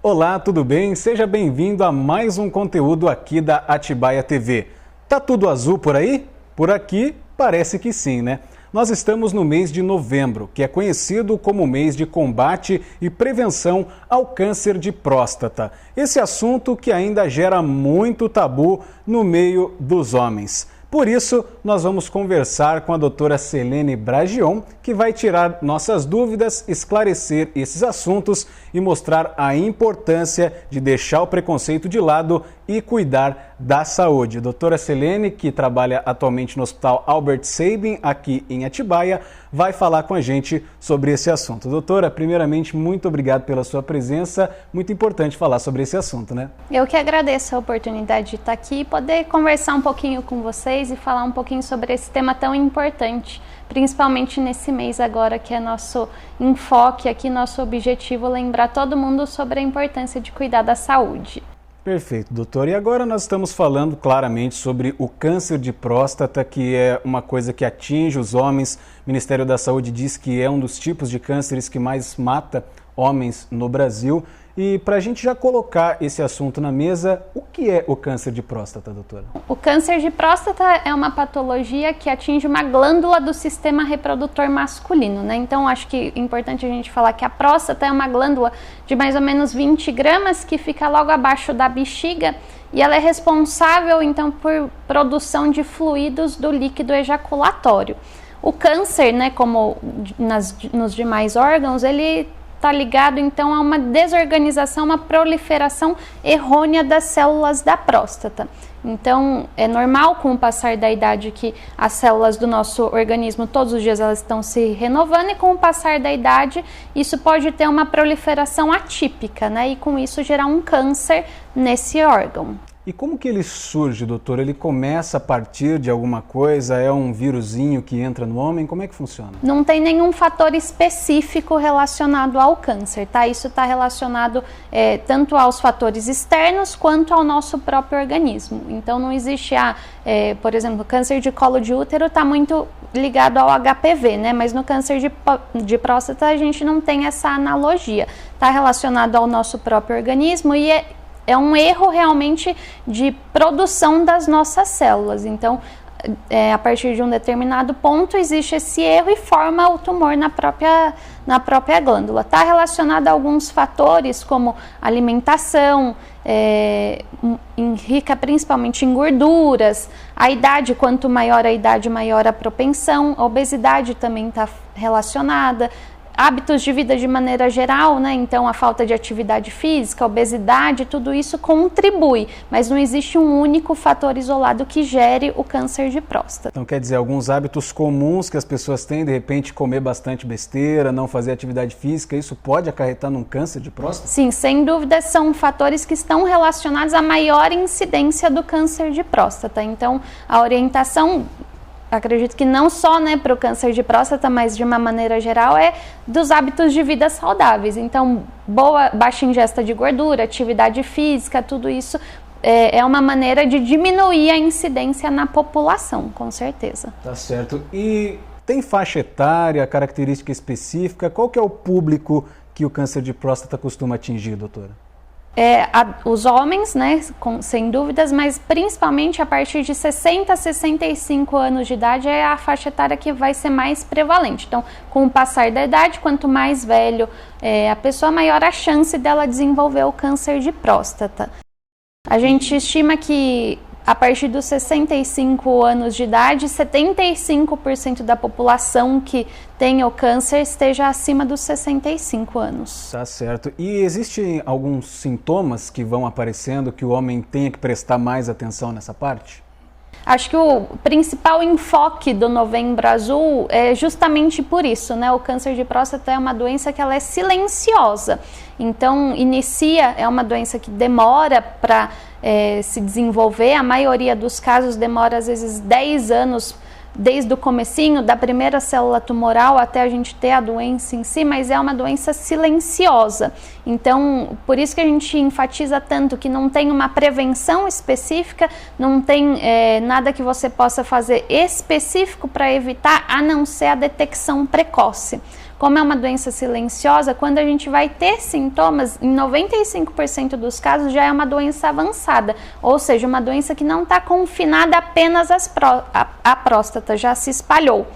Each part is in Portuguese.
Olá, tudo bem? Seja bem-vindo a mais um conteúdo aqui da Atibaia TV. Tá tudo azul por aí? Por aqui parece que sim, né? Nós estamos no mês de novembro, que é conhecido como mês de combate e prevenção ao câncer de próstata. Esse assunto que ainda gera muito tabu no meio dos homens. Por isso, nós vamos conversar com a doutora Selene Bragion, que vai tirar nossas dúvidas, esclarecer esses assuntos e mostrar a importância de deixar o preconceito de lado e cuidar da saúde. Doutora Selene, que trabalha atualmente no Hospital Albert Sabin, aqui em Atibaia, vai falar com a gente sobre esse assunto. Doutora, primeiramente, muito obrigado pela sua presença. Muito importante falar sobre esse assunto, né? Eu que agradeço a oportunidade de estar aqui e poder conversar um pouquinho com vocês e falar um pouquinho sobre esse tema tão importante, principalmente nesse mês agora, que é nosso enfoque aqui, nosso objetivo, lembrar todo mundo sobre a importância de cuidar da saúde. Perfeito, doutor. E agora nós estamos falando claramente sobre o câncer de próstata, que é uma coisa que atinge os homens. O Ministério da Saúde diz que é um dos tipos de cânceres que mais mata homens no Brasil. E para a gente já colocar esse assunto na mesa, o que é o câncer de próstata, doutora? O câncer de próstata é uma patologia que atinge uma glândula do sistema reprodutor masculino, né? Então, acho que é importante a gente falar que a próstata é uma glândula de mais ou menos 20 gramas que fica logo abaixo da bexiga e ela é responsável, então, por produção de fluidos do líquido ejaculatório. O câncer, né, como nos demais órgãos, ele está ligado então a uma desorganização, uma proliferação errônea das células da próstata. Então é normal com o passar da idade que as células do nosso organismo todos os dias elas estão se renovando e com o passar da idade isso pode ter uma proliferação atípica, né? E com isso gerar um câncer nesse órgão. E como que ele surge, doutor? Ele começa a partir de alguma coisa? É um vírusinho que entra no homem? Como é que funciona? Não tem nenhum fator específico relacionado ao câncer, tá? Isso está relacionado tanto aos fatores externos quanto ao nosso próprio organismo. Então não existe, por exemplo, o câncer de colo de útero está muito ligado ao HPV, né? Mas no câncer de próstata a gente não tem essa analogia. Está relacionado ao nosso próprio organismo e é um erro realmente de produção das nossas células. Então, a partir de um determinado ponto, existe esse erro e forma o tumor na própria glândula. Está relacionado a alguns fatores, como alimentação, rica principalmente em gorduras, a idade, quanto maior a idade, maior a propensão, a obesidade também está relacionada, hábitos de vida de maneira geral, né? Então a falta de atividade física, a obesidade, tudo isso contribui, mas não existe um único fator isolado que gere o câncer de próstata. Então quer dizer, alguns hábitos comuns que as pessoas têm, de repente comer bastante besteira, não fazer atividade física, isso pode acarretar num câncer de próstata? Sim, sem dúvida são fatores que estão relacionados à maior incidência do câncer de próstata. Então a orientação, acredito que não só, né, para o câncer de próstata, mas de uma maneira geral, é dos hábitos de vida saudáveis. Então, baixa ingesta de gordura, atividade física, tudo isso é uma maneira de diminuir a incidência na população, com certeza. Tá certo. E tem faixa etária, característica específica? Qual que é o público que o câncer de próstata costuma atingir, doutora? Os homens, né, sem dúvidas, mas principalmente a partir de 60 a 65 anos de idade é a faixa etária que vai ser mais prevalente. Então, com o passar da idade, quanto mais velho a pessoa, maior a chance dela desenvolver o câncer de próstata. A gente estima que a partir dos 65 anos de idade, 75% da população que tem o câncer esteja acima dos 65 anos. Tá certo. E existem alguns sintomas que vão aparecendo que o homem tenha que prestar mais atenção nessa parte? Acho que o principal enfoque do Novembro Azul é justamente por isso, né? O câncer de próstata é uma doença que ela é silenciosa. Então, é uma doença que demora para se desenvolver. A maioria dos casos demora, às vezes, 10 anos desde o comecinho, da primeira célula tumoral até a gente ter a doença em si, mas é uma doença silenciosa. Então, por isso que a gente enfatiza tanto que não tem uma prevenção específica, não tem nada que você possa fazer específico para evitar, a não ser a detecção precoce. como é uma doença silenciosa, quando a gente vai ter sintomas, em 95% dos casos já é uma doença avançada, ou seja, uma doença que não está confinada apenas à próstata, já se espalhou.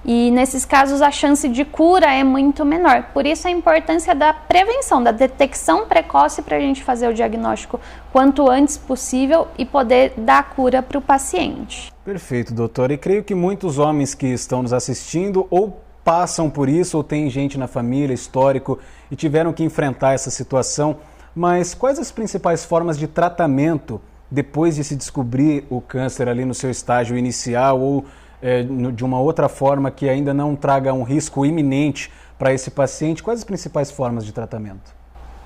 E nesses casos a chance de cura é muito menor. Por isso a importância da prevenção, da detecção precoce para a gente fazer o diagnóstico quanto antes possível e poder dar cura para o paciente. Perfeito, doutora. E creio que muitos homens que estão nos assistindo ou passam por isso ou tem gente na família, histórico, e tiveram que enfrentar essa situação. Mas quais as principais formas de tratamento depois de se descobrir o câncer ali no seu estágio inicial ou de uma outra forma que ainda não traga um risco iminente para esse paciente? Quais as principais formas de tratamento?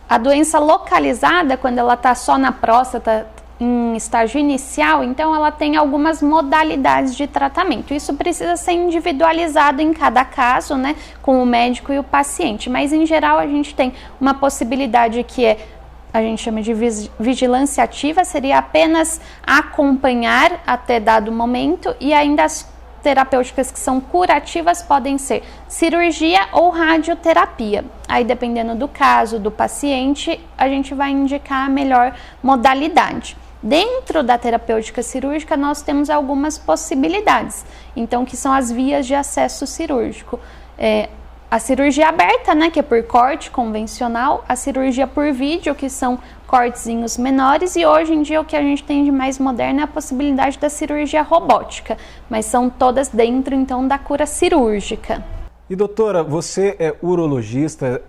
A doença localizada, quando ela está só na próstata, em estágio inicial, então ela tem algumas modalidades de tratamento. Isso precisa ser individualizado em cada caso, né, com o médico e o paciente. Mas, em geral, a gente tem uma possibilidade que a gente chama de vigilância ativa, seria apenas acompanhar até dado momento, e ainda as terapêuticas que são curativas podem ser cirurgia ou radioterapia. Aí, dependendo do caso, do paciente, a gente vai indicar a melhor modalidade. Dentro da terapêutica cirúrgica, nós temos algumas possibilidades, então, que são as vias de acesso cirúrgico. A cirurgia aberta, né, que é por corte convencional, a cirurgia por vídeo, que são cortezinhos menores, e hoje em dia o que a gente tem de mais moderno é a possibilidade da cirurgia robótica, mas são todas dentro, então, da cura cirúrgica. E doutora, você é urologista,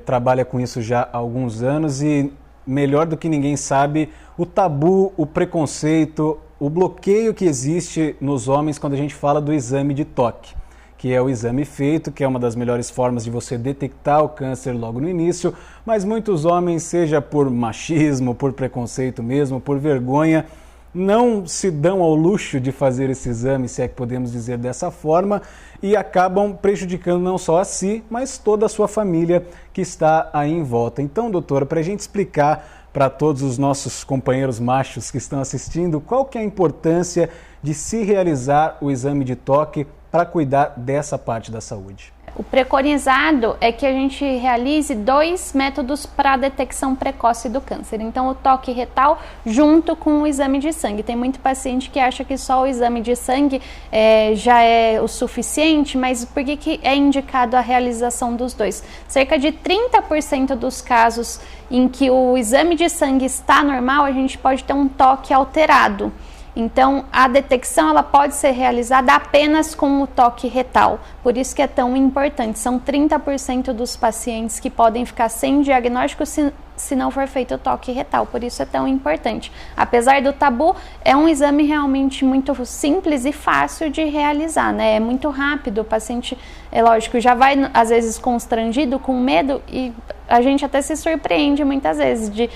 trabalha com isso já há alguns anos e melhor do que ninguém sabe o tabu, o preconceito, o bloqueio que existe nos homens quando a gente fala do exame de toque, que é o exame feito, que é uma das melhores formas de você detectar o câncer logo no início, mas muitos homens, seja por machismo, por preconceito mesmo, por vergonha, não se dão ao luxo de fazer esse exame, se é que podemos dizer dessa forma, e acabam prejudicando não só a si, mas toda a sua família que está aí em volta. Então, doutora, para a gente explicar para todos os nossos companheiros machos que estão assistindo, qual que é a importância de se realizar o exame de toque para cuidar dessa parte da saúde? O preconizado é que a gente realize 2 métodos para a detecção precoce do câncer. Então, o toque retal junto com o exame de sangue. Tem muito paciente que acha que só o exame de sangue já é o suficiente, mas por que é indicado a realização dos dois? Cerca de 30% dos casos em que o exame de sangue está normal, a gente pode ter um toque alterado. Então, a detecção ela pode ser realizada apenas com o toque retal, por isso que é tão importante. São 30% dos pacientes que podem ficar sem diagnóstico se não for feito o toque retal, por isso é tão importante. Apesar do tabu, é um exame realmente muito simples e fácil de realizar, né? É muito rápido, o paciente, é lógico, já vai às vezes constrangido, com medo, e a gente até se surpreende muitas vezes de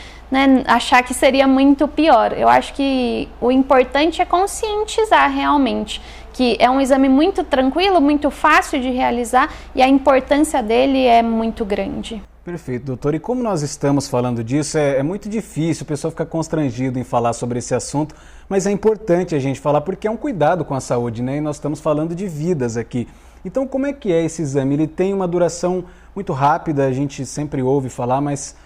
achar que seria muito pior. Eu acho que o importante é conscientizar realmente que é um exame muito tranquilo, muito fácil de realizar e a importância dele é muito grande. Perfeito, doutor. E como nós estamos falando disso, é muito difícil, o pessoal fica constrangido em falar sobre esse assunto, mas é importante a gente falar porque é um cuidado com a saúde, né? E nós estamos falando de vidas aqui. Então, como é que é esse exame? Ele tem uma duração muito rápida, a gente sempre ouve falar, mas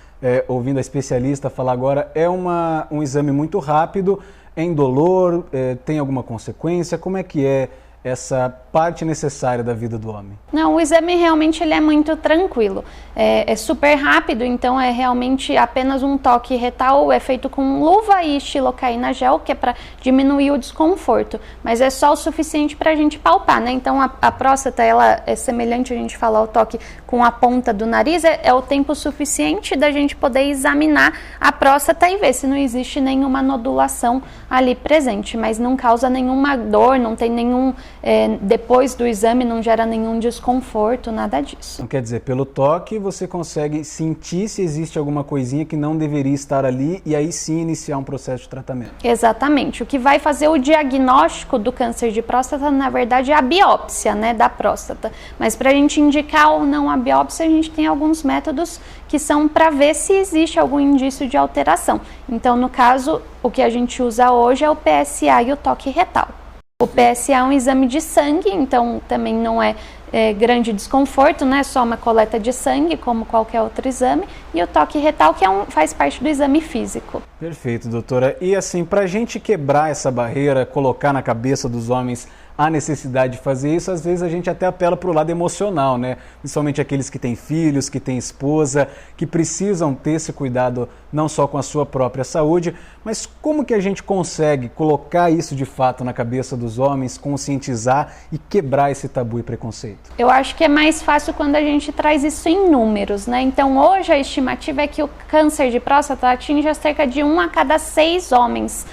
ouvindo a especialista falar agora, é um exame muito rápido, é indolor, tem alguma consequência? Como é que é essa parte necessária da vida do homem? Não, o exame realmente ele é muito tranquilo, é super rápido, então é realmente apenas um toque retal, é feito com luva e xilocaína gel, que é para diminuir o desconforto, mas é só o suficiente para a gente palpar, né? Então a próstata, ela é semelhante a gente falar o toque com a ponta do nariz, é o tempo suficiente da gente poder examinar a próstata e ver se não existe nenhuma nodulação ali presente, mas não causa nenhuma dor, não tem nenhum depois do exame não gera nenhum desconforto, nada disso. Então, quer dizer, pelo toque você consegue sentir se existe alguma coisinha que não deveria estar ali e aí sim iniciar um processo de tratamento. Exatamente. O que vai fazer o diagnóstico do câncer de próstata, na verdade, é a biópsia, né, da próstata. Mas para a gente indicar ou não a biópsia, a gente tem alguns métodos que são para ver se existe algum indício de alteração. Então, no caso, o que a gente usa hoje é o PSA e o toque retal. O PSA é um exame de sangue, então também não é grande desconforto, né? Só uma coleta de sangue, como qualquer outro exame, e o toque retal, que faz parte do exame físico. Perfeito, doutora. E assim, para a gente quebrar essa barreira, colocar na cabeça dos homens a necessidade de fazer isso, às vezes a gente até apela para o lado emocional, né? Principalmente aqueles que têm filhos, que têm esposa, que precisam ter esse cuidado não só com a sua própria saúde, mas como que a gente consegue colocar isso de fato na cabeça dos homens, conscientizar e quebrar esse tabu e preconceito? Eu acho que é mais fácil quando a gente traz isso em números, né? Então hoje a estimativa é que o câncer de próstata atinge cerca de 1 a cada 6 homens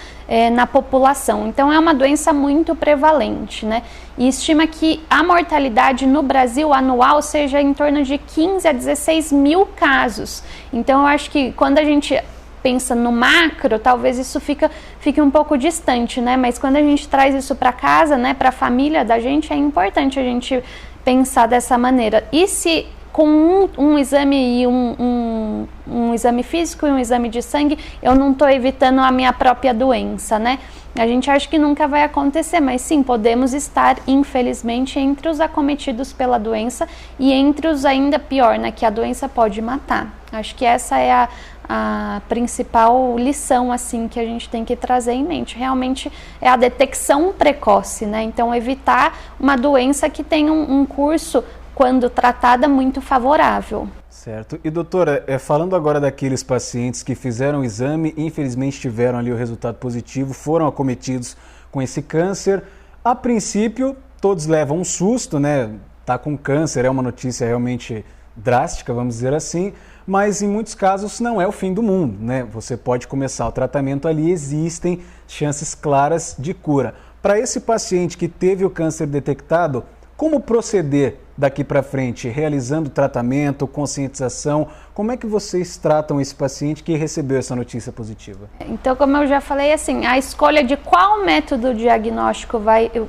na população. Então é uma doença muito prevalente, né? E estima que a mortalidade no Brasil anual seja em torno de 15 a 16 mil casos. Então eu acho que quando a gente pensa no macro, talvez isso fique um pouco distante, né? Mas quando a gente traz isso para casa, né, para a família da gente, é importante a gente pensar dessa maneira. E se com um exame e um exame físico e um exame de sangue, eu não estou evitando a minha própria doença, né? A gente acha que nunca vai acontecer, mas sim, podemos estar, infelizmente, entre os acometidos pela doença e entre os ainda pior, né? Que a doença pode matar. Acho que essa é a principal lição, assim, que a gente tem que trazer em mente. Realmente é a detecção precoce, né? Então, evitar uma doença que tem um curso, quando tratada, muito favorável. Certo. E doutora, falando agora daqueles pacientes que fizeram o exame e infelizmente tiveram ali o resultado positivo, foram acometidos com esse câncer, a princípio todos levam um susto, né? Tá com câncer, é uma notícia realmente drástica, vamos dizer assim, mas em muitos casos não é o fim do mundo, né? Você pode começar o tratamento ali, existem chances claras de cura. Para esse paciente que teve o câncer detectado, como proceder daqui para frente, realizando tratamento, conscientização? Como é que vocês tratam esse paciente que recebeu essa notícia positiva? Então, como eu já falei, assim, a escolha de qual método diagnóstico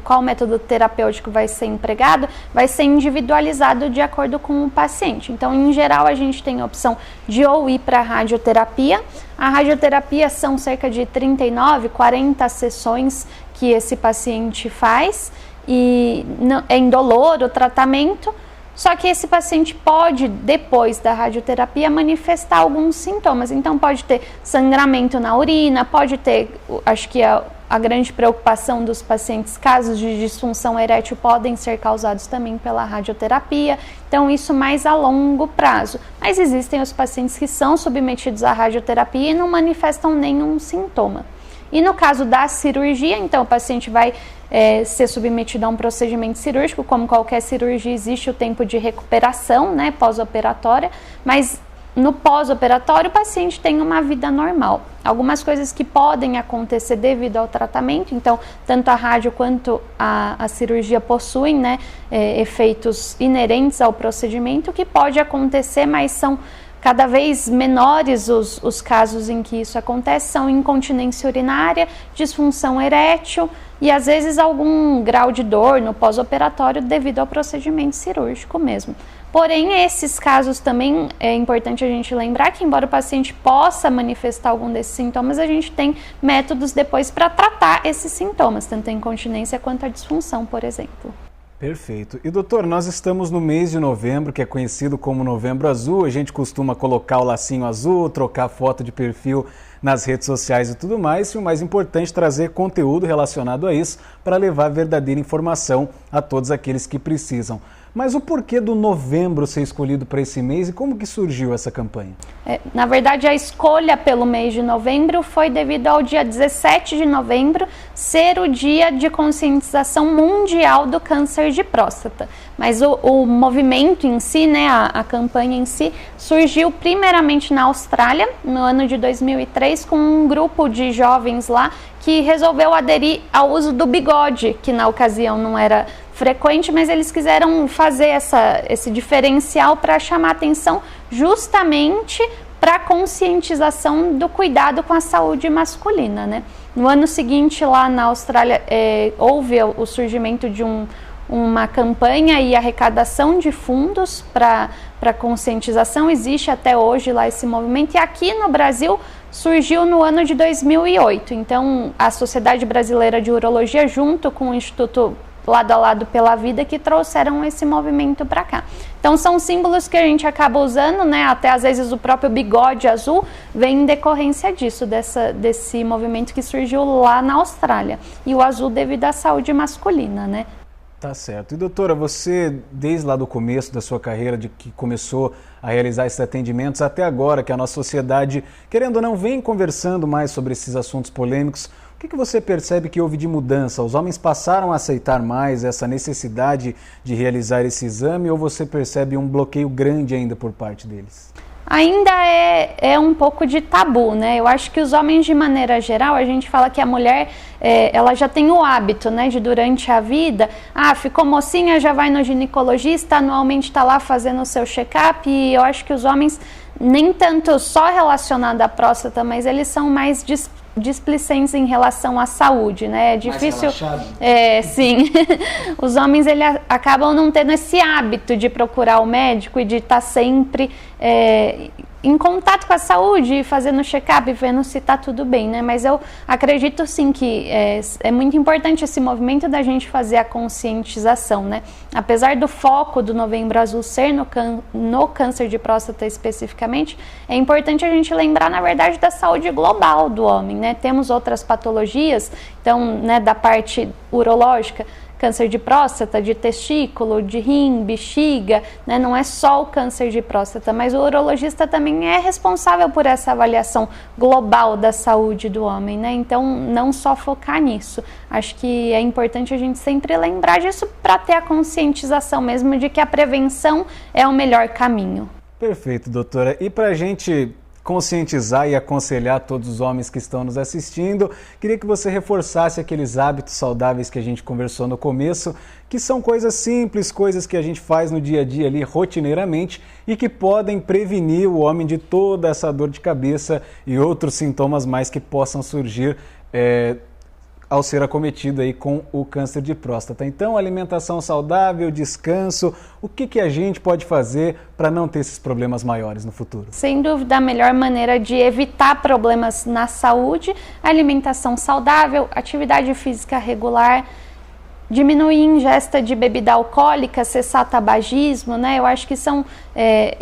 qual método terapêutico vai ser empregado, vai ser individualizado de acordo com o paciente. Então, em geral, a gente tem a opção de ou ir para a radioterapia. A radioterapia são cerca de 39, 40 sessões que esse paciente faz, e é indolor o tratamento, só que esse paciente pode, depois da radioterapia, manifestar alguns sintomas. Então pode ter sangramento na urina, pode ter, acho que a grande preocupação dos pacientes, casos de disfunção erétil podem ser causados também pela radioterapia, então isso mais a longo prazo. Mas existem os pacientes que são submetidos à radioterapia e não manifestam nenhum sintoma. E no caso da cirurgia, então o paciente vai ser submetido a um procedimento cirúrgico. Como qualquer cirurgia, existe o tempo de recuperação, né, pós-operatória, mas no pós-operatório o paciente tem uma vida normal. Algumas coisas que podem acontecer devido ao tratamento, então tanto a rádio quanto a cirurgia possuem, né, efeitos inerentes ao procedimento, que pode acontecer, mas são cada vez menores os casos em que isso acontece, são incontinência urinária, disfunção erétil e às vezes algum grau de dor no pós-operatório devido ao procedimento cirúrgico mesmo. Porém, esses casos também é importante a gente lembrar que, embora o paciente possa manifestar algum desses sintomas, a gente tem métodos depois para tratar esses sintomas, tanto a incontinência quanto a disfunção, por exemplo. Perfeito. E doutor, nós estamos no mês de novembro, que é conhecido como Novembro Azul. A gente costuma colocar o lacinho azul, trocar foto de perfil nas redes sociais e tudo mais. E o mais importante, trazer conteúdo relacionado a isso para levar verdadeira informação a todos aqueles que precisam. Mas o porquê do novembro ser escolhido para esse mês e como que surgiu essa campanha? Na verdade, a escolha pelo mês de novembro foi devido ao dia 17 de novembro ser o dia de conscientização mundial do câncer de próstata. Mas o movimento em si, né, a campanha em si, surgiu primeiramente na Austrália, no ano de 2003, com um grupo de jovens lá que resolveu aderir ao uso do bigode, que na ocasião não era frequente, mas eles quiseram fazer esse diferencial para chamar atenção justamente para a conscientização do cuidado com a saúde masculina, né? No ano seguinte, lá na Austrália, houve o surgimento de uma campanha e arrecadação de fundos para conscientização. Existe até hoje lá esse movimento, e aqui no Brasil surgiu no ano de 2008. Então, a Sociedade Brasileira de Urologia, junto com o Instituto lado a lado pela vida que trouxeram esse movimento para cá. Então são símbolos que a gente acaba usando, né? Até às vezes o próprio bigode azul vem em decorrência disso, desse movimento que surgiu lá na Austrália. E o azul devido à saúde masculina, né? Tá certo. E doutora, você, desde lá do começo da sua carreira, de que começou a realizar esses atendimentos, até agora que a nossa sociedade, querendo ou não, vem conversando mais sobre esses assuntos polêmicos, o que você percebe que houve de mudança? Os homens passaram a aceitar mais essa necessidade de realizar esse exame ou você percebe um bloqueio grande ainda por parte deles? Ainda é um pouco de tabu, né? Eu acho que os homens, de maneira geral, a gente fala que a mulher, ela já tem o hábito, né, de durante a vida, ficou mocinha, já vai no ginecologista, anualmente está lá fazendo o seu check-up, e eu acho que os homens, nem tanto só relacionado à próstata, mas eles são mais displicentes em relação à saúde, né? É difícil. Sim. Os homens acabam não tendo esse hábito de procurar o médico e de estar sempre em contato com a saúde, fazendo check-up, vendo se está tudo bem, né? Mas eu acredito sim que é muito importante esse movimento da gente fazer a conscientização, né? Apesar do foco do Novembro Azul ser no câncer de próstata especificamente, é importante a gente lembrar, na verdade, da saúde global do homem, né? Temos outras patologias, então, né, da parte urológica, câncer de próstata, de testículo, de rim, bexiga, né? Não é só o câncer de próstata, mas o urologista também é responsável por essa avaliação global da saúde do homem, né? Então, não só focar nisso. Acho que é importante a gente sempre lembrar disso para ter a conscientização mesmo de que a prevenção é o melhor caminho. Perfeito, doutora. E para a gente conscientizar e aconselhar todos os homens que estão nos assistindo, queria que você reforçasse aqueles hábitos saudáveis que a gente conversou no começo, que são coisas simples, coisas que a gente faz no dia a dia ali rotineiramente e que podem prevenir o homem de toda essa dor de cabeça e outros sintomas mais que possam surgir ao ser acometido aí com o câncer de próstata. Então, alimentação saudável, descanso, o que a gente pode fazer para não ter esses problemas maiores no futuro? Sem dúvida, a melhor maneira de evitar problemas na saúde, alimentação saudável, atividade física regular, diminuir a ingesta de bebida alcoólica, cessar tabagismo, né? Eu acho que são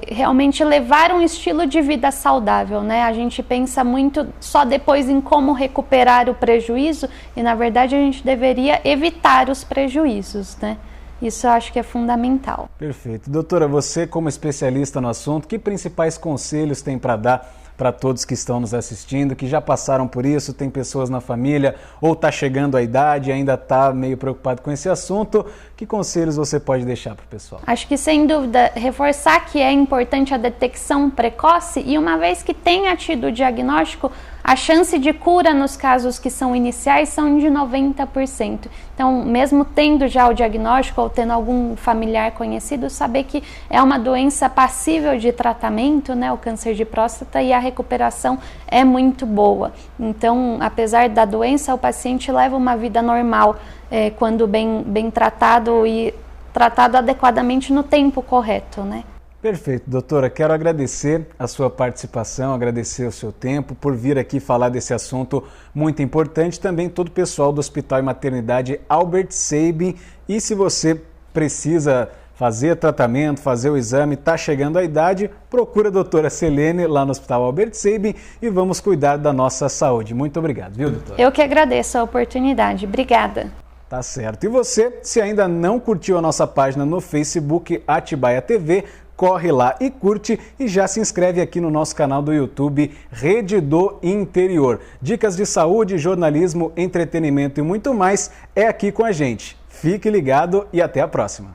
realmente levar um estilo de vida saudável, né? A gente pensa muito só depois em como recuperar o prejuízo e, na verdade, a gente deveria evitar os prejuízos, né? Isso eu acho que é fundamental. Perfeito. Doutora, você como especialista no assunto, que principais conselhos tem para dar para todos que estão nos assistindo, que já passaram por isso, tem pessoas na família ou está chegando à idade e ainda está meio preocupado com esse assunto, que conselhos você pode deixar para o pessoal? Acho que, sem dúvida, reforçar que é importante a detecção precoce e, uma vez que tenha tido o diagnóstico, a chance de cura nos casos que são iniciais são de 90%. Então, mesmo tendo já o diagnóstico ou tendo algum familiar conhecido, saber que é uma doença passível de tratamento, né, o câncer de próstata, e a recuperação é muito boa. Então, apesar da doença, o paciente leva uma vida normal quando bem tratado e tratado adequadamente no tempo correto, né? Perfeito, doutora. Quero agradecer a sua participação, agradecer o seu tempo por vir aqui falar desse assunto muito importante. Também todo o pessoal do Hospital e Maternidade Albert Sabin. E se você precisa fazer tratamento, fazer o exame, está chegando a idade, procura a doutora Selene lá no Hospital Albert Sabin e vamos cuidar da nossa saúde. Muito obrigado, viu, doutora? Eu que agradeço a oportunidade. Obrigada. Tá certo. E você, se ainda não curtiu a nossa página no Facebook Atibaia TV, corre lá e curte e já se inscreve aqui no nosso canal do YouTube Rede do Interior. Dicas de saúde, jornalismo, entretenimento e muito mais é aqui com a gente. Fique ligado e até a próxima.